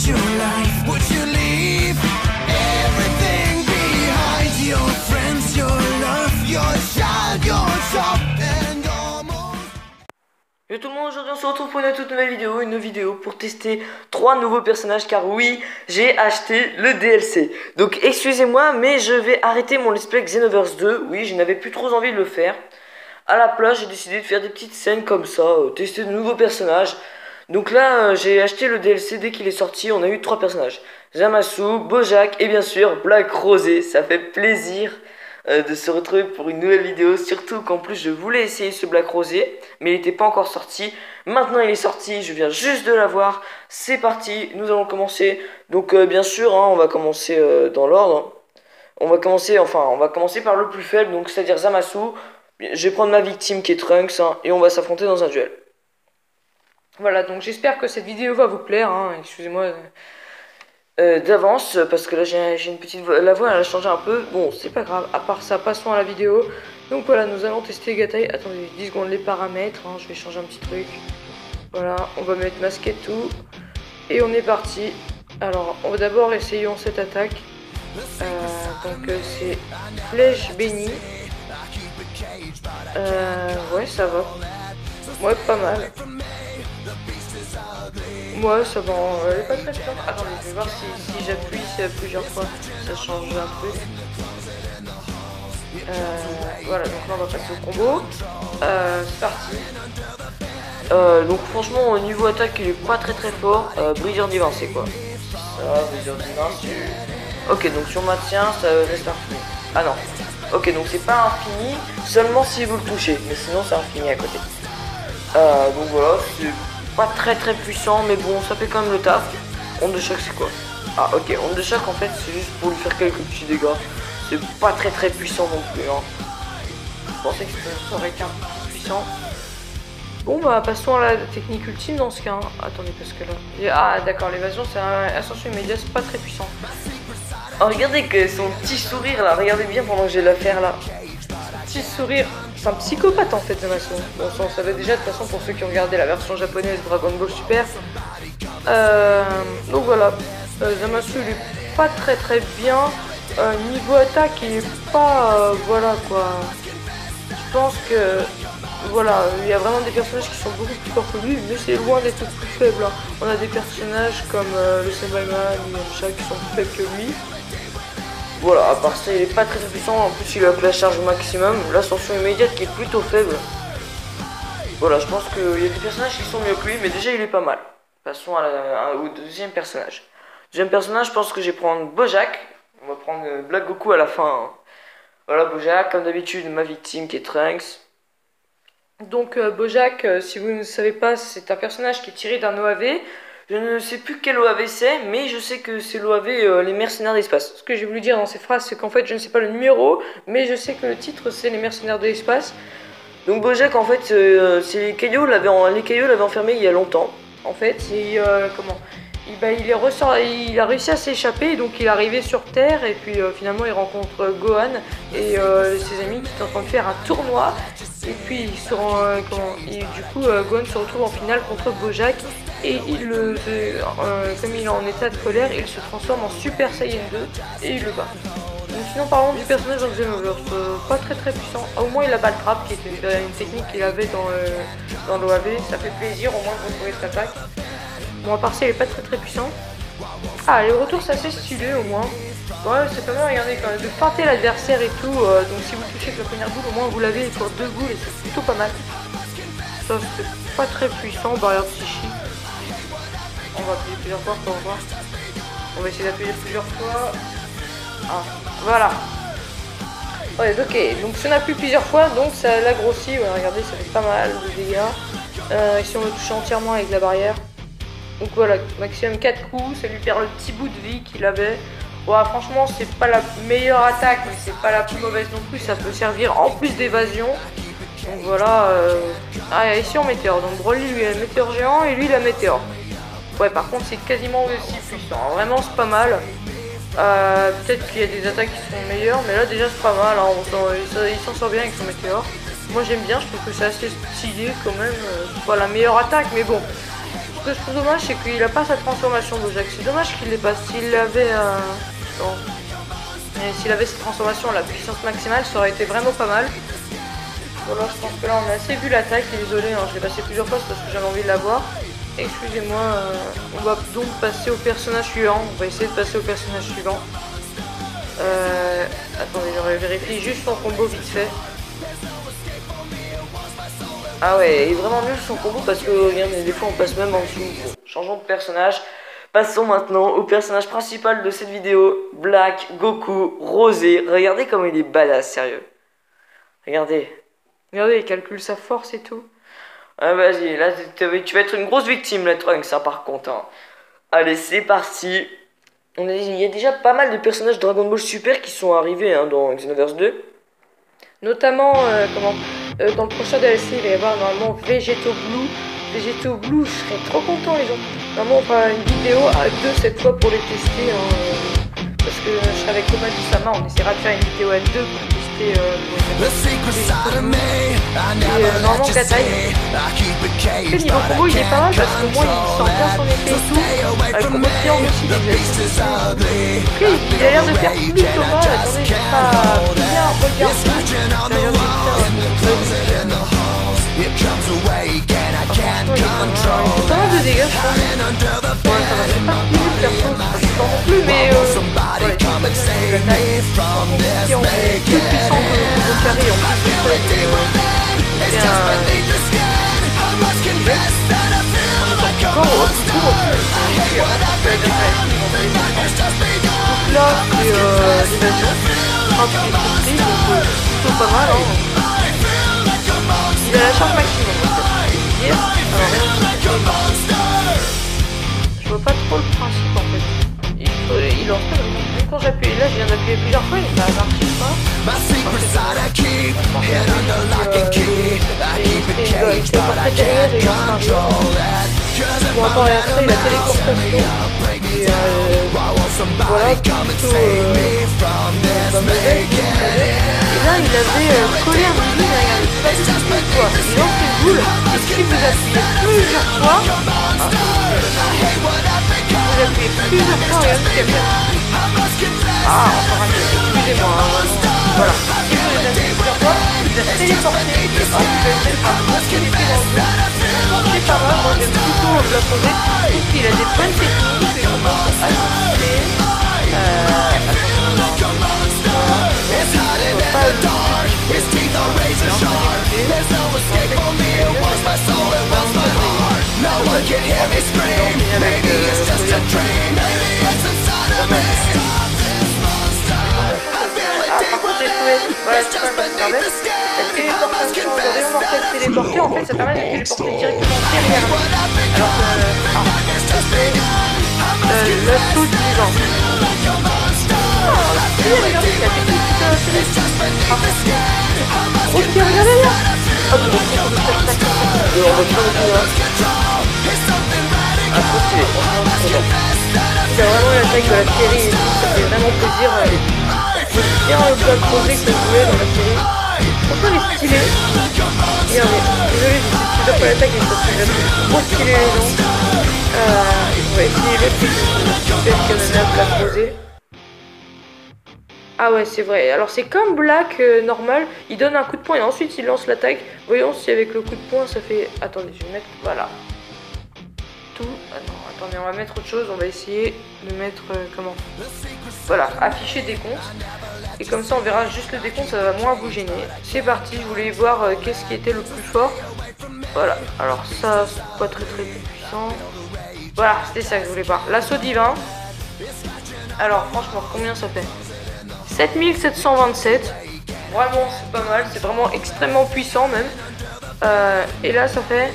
your life? Would you leave everything behind? Your friends, your love, your child, your job, and almost. Yo tout le monde, aujourd'hui on se retrouve pour une toute nouvelle vidéo, pour tester 3 nouveaux personnages, car oui, j'ai acheté le DLC. Donc excusez-moi, mais je vais arrêter mon let's play Xenoverse 2, oui, je n'avais plus trop envie de le faire. À la place, j'ai décidé de faire des petites scènes comme ça, tester de nouveaux personnages. Donc là, j'ai acheté le DLC dès qu'il est sorti, on a eu 3 personnages. Zamasu, Bojack et bien sûr Black Rosé, ça fait plaisir de se retrouver pour une nouvelle vidéo, surtout qu'en plus je voulais essayer ce Black Rosé, mais il n'était pas encore sorti. Maintenant il est sorti, je viens juste de l'avoir, c'est parti, nous allons commencer. Donc bien sûr, hein, on va commencer dans l'ordre. On va commencer par le plus faible, donc c'est-à-dire Zamasu. Je vais prendre ma victime qui est Trunks, hein, et on va s'affronter dans un duel. Voilà, donc j'espère que cette vidéo va vous plaire, hein, excusez-moi d'avance, parce que là j'ai une petite voix, la voix elle a changé un peu, bon c'est pas grave, à part ça, passons à la vidéo. Donc voilà, nous allons tester Gatai, attendez 10 secondes les paramètres, hein, je vais changer un petit truc. Voilà, on va mettre masqué tout, et on est parti. Alors, on va d'abord essayer cette attaque, donc c'est flèche bénie. Ouais, ça va. Ouais, pas mal. Ouais, ça va. Elle est pas très forte. Attendez, je vais voir si j'appuie plusieurs fois, ça change un truc. Voilà, donc là on va passer au combo. C'est parti. Donc franchement, au niveau attaque, il est pas très fort. Briseur divin, c'est quoi? Ça, briseur divin, c'est... Ok, donc sur maintien, ça reste infini. Ah non. Ok, donc c'est pas infini, seulement si vous le touchez, mais sinon c'est infini à côté. Donc voilà, c'est pas très puissant, mais bon, ça fait quand même le taf. Onde de choc, c'est quoi? Ah ok, onde de choc en fait, c'est juste pour lui faire quelques petits dégâts. C'est pas très puissant non plus, hein. Je pensais que ça aurait été un peu plus puissant. Bon bah passons à la technique ultime dans ce cas, hein. Attendez, parce que là... Ah d'accord, l'évasion c'est un ascension immédiate, c'est pas très puissant. Oh, regardez que son petit sourire là, regardez bien pendant que j'ai l'affaire là. Petit sourire, c'est un psychopathe en fait Zamasu. Bon, ça on savait déjà de toute façon pour ceux qui ont regardé la version japonaise Dragon Ball Super. Donc voilà, Zamasu il est pas très bien. Niveau attaque il est pas, voilà quoi. Je pense que, voilà, il y a vraiment des personnages qui sont beaucoup plus forts que lui, mais c'est loin d'être plus faible, hein. On a des personnages comme le Saiyaman ou Yamcha qui sont plus faibles que lui. Voilà, à part ça, il est pas très puissant. En plus, il a la charge au maximum. L'ascension immédiate qui est plutôt faible. Voilà, je pense qu'il y a des personnages qui sont mieux que lui, mais déjà, il est pas mal. Passons au deuxième personnage. Deuxième personnage, je pense que je vais prendre Bojack. On va prendre Black Goku à la fin, hein. Voilà, Bojack, comme d'habitude, ma victime qui est Trunks. Donc, Bojack, si vous ne savez pas, c'est un personnage qui est tiré d'un OAV. Je ne sais plus quel OAV c'est, mais je sais que c'est l'OAV les mercenaires d'espace. Ce que j'ai voulu dire dans ces phrases, c'est qu'en fait, je ne sais pas le numéro, mais je sais que le titre, c'est les mercenaires de l'espace. Donc Bojack, en fait, c'est les cailloux l'avaient enfermé il y a longtemps. En fait, il a réussi à s'échapper, donc il est arrivé sur Terre, et puis finalement, il rencontre Gohan et ses amis qui sont en train de faire un tournoi. Et puis, du coup, Gohan se retrouve en finale contre Bojack. Et comme il est en état de colère, il se transforme en Super Saiyan 2 et il le bat. Donc sinon parlons du personnage dans Xenoverse, pas très puissant. Au moins il a pas le trap qui était une technique qu'il avait dans l'OAV, ça fait plaisir au moins de retrouver cette attaque. Bon à part ça il est pas très puissant. Ah les retours c'est assez stylé au moins. Ouais c'est pas mal, regardez quand même, de feinter l'adversaire et tout, donc si vous touchez avec la première boule au moins vous l'avez pour 2 boules et c'est plutôt pas mal. Ça c'est pas très puissant, barrière psychique. On va appuyer plusieurs fois pour voir. On va essayer d'appuyer plusieurs fois. Ah, voilà. Ouais, ok. Donc si on appuie plusieurs fois, donc ça l'a grossi. Ouais, regardez, ça fait pas mal de dégâts. Si on le touche entièrement avec la barrière. Donc voilà, maximum 4 coups. Ça lui perd le petit bout de vie qu'il avait. Ouais, franchement, c'est pas la meilleure attaque, mais c'est pas la plus mauvaise non plus. Ça peut servir en plus d'évasion. Donc voilà. Ah, ici on météore. Donc Broly, lui, a le météore géant et lui, il a météore. Ouais, par contre, c'est quasiment aussi puissant. Vraiment, c'est pas mal. Peut-être qu'il y a des attaques qui sont meilleures, mais là, déjà, c'est pas mal, hein. Il s'en sort bien avec son météore. Moi, j'aime bien, je trouve que c'est assez stylé quand même. C'est pas la meilleure attaque, mais bon. que je trouve dommage, c'est qu'il a pas sa transformation Bojack. C'est dommage qu'il l'ait pas. S'il avait bon. Mais s'il avait cette transformation, la puissance maximale, ça aurait été vraiment pas mal. Voilà, je pense que là on a assez vu l'attaque. Désolé, hein, je l'ai passé plusieurs fois parce que j'avais envie de la voir. Excusez-moi, on va donc passer au personnage suivant. On va essayer de passer au personnage suivant. Attendez, je vérifie juste son combo vite fait. Ah ouais, il est vraiment nul son combo parce que regardez, des fois on passe même en dessous. Bon, changeons de personnage. Passons maintenant au personnage principal de cette vidéo, Black Goku Rosé. Regardez comme il est badass, sérieux. Regardez. Regardez, il calcule sa force et tout. Ah vas-y, là tu vas être une grosse victime, là, Trunks, ça par contre. Hein. Allez, c'est parti. Il y a déjà pas mal de personnages Dragon Ball Super qui sont arrivés hein, dans Xenoverse 2. Notamment, dans le prochain DLC, il va y avoir normalement Vegeto Blue. Vegeto Blue, je serais trop content, les gens. Normalement, on fera une vidéo à deux cette fois pour les tester. Hein, parce que je serai avec Thomas Sama, on essaiera de faire une vidéo à deux pour tester. Et normalement, Katai. Le niveau combo, il est pas mal parce que moi, il sent bien son effet et tout. Avec le combo triangle aussi, ok, il a l'air de faire plus Thomas. Attendez, je vais pas bien regarder. Pas mal de dégâts, je pense. Ouais, ça va pas plus perso, pas non plus, mais ouais, si on est plus puissant que le carré, on donc là, c'est l'évasion. Plutôt pas mal, hein. Il a la charge maximum, je vois pas trop le principe en fait. Il lance pas vraiment. Quand j'appuie, là je viens d'appuyer plusieurs fois et ça marche pas. Bon, attends, et après il a téléportation. Et voilà, plutôt et là il avait collé un boule, regardez, pas du tout quoi. Il lance une boule, et si vous appuyez plusieurs fois, vous appuyez plusieurs fois, regardez ce qu'elle fait. Ah, encore un peu, excusez-moi, voilà. Si vous les appuyez plusieurs fois, vous êtes téléporté, et hop, vous allez faire un gros effet dans le dos. C'est pas mal, moi j'aime plutôt la poser. Je trouve qu'il a des bonnes techniques, et on commence à utiliser. Par contre, j'ai trouvé, voilà, c'est pas mal regardez. La téléportation, j'avais remarqué de téléporter, en fait, ça permet de téléporter directement derrière. Alors que, l'assaut divin. Regardez, la technique ok, regardez là. Hop, on il a vraiment l'attaque de la série et tout, ça fait vraiment plaisir. C'est bien le bloc posé que je voulais dans la série. Franchement, il est stylé. Regardez, désolé, j'ai pas l'attaque, mais ça fait trop stylé les gens. On va essayer le truc de la bloc posé. Ah ouais, c'est vrai. Alors c'est comme Black normal, il donne un coup de poing et ensuite il lance l'attaque. Voyons si avec le coup de poing ça fait... Attendez, je vais mettre... Voilà. Tout... Attendez, on va mettre autre chose. On va essayer de mettre... comment? Voilà, afficher décompte. Et comme ça on verra juste le décompte, ça va moins vous gêner. C'est parti, je voulais voir qu'est-ce qui était le plus fort. Voilà, alors ça c'est pas très puissant. Voilà, c'était ça que je voulais voir. L'assaut divin. Alors franchement, combien ça fait? 7727, vraiment c'est pas mal, c'est vraiment extrêmement puissant même. Et là ça fait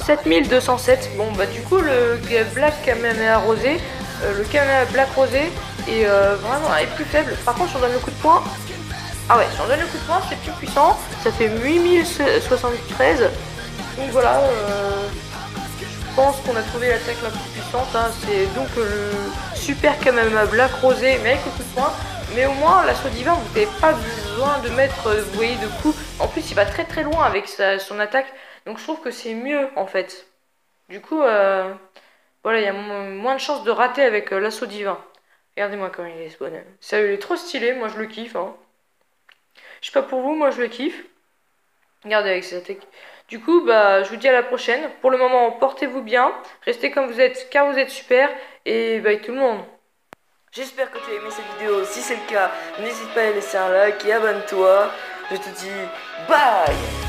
7207. Bon bah du coup le Black Kamehameha Rosé, le Kamehameha Black Rosé est vraiment est plus faible. Par contre si on donne le coup de poing, ah ouais, si on donne le coup de poing c'est plus puissant, ça fait 8073. Donc voilà, je pense qu'on a trouvé l'attaque la plus puissante, hein. C'est donc le Super Kamehameha Black Rosé, mais avec le coup de poing. Mais au moins, l'assaut divin, vous n'avez pas besoin de mettre, vous voyez, de coups. En plus, il va très loin avec son attaque. Donc je trouve que c'est mieux, en fait. Du coup, voilà, il y a moins de chances de rater avec l'assaut divin. Regardez-moi comme il est ce bonhomme. Sérieux, il est trop stylé, moi je le kiffe. Hein. Je sais pas pour vous, moi je le kiffe. Regardez avec cette technique. Du coup, bah, je vous dis à la prochaine. Pour le moment, portez-vous bien. Restez comme vous êtes, car vous êtes super. Et bye tout le monde. J'espère que tu as aimé cette vidéo. Si c'est le cas, n'hésite pas à laisser un like et abonne-toi. Je te dis bye.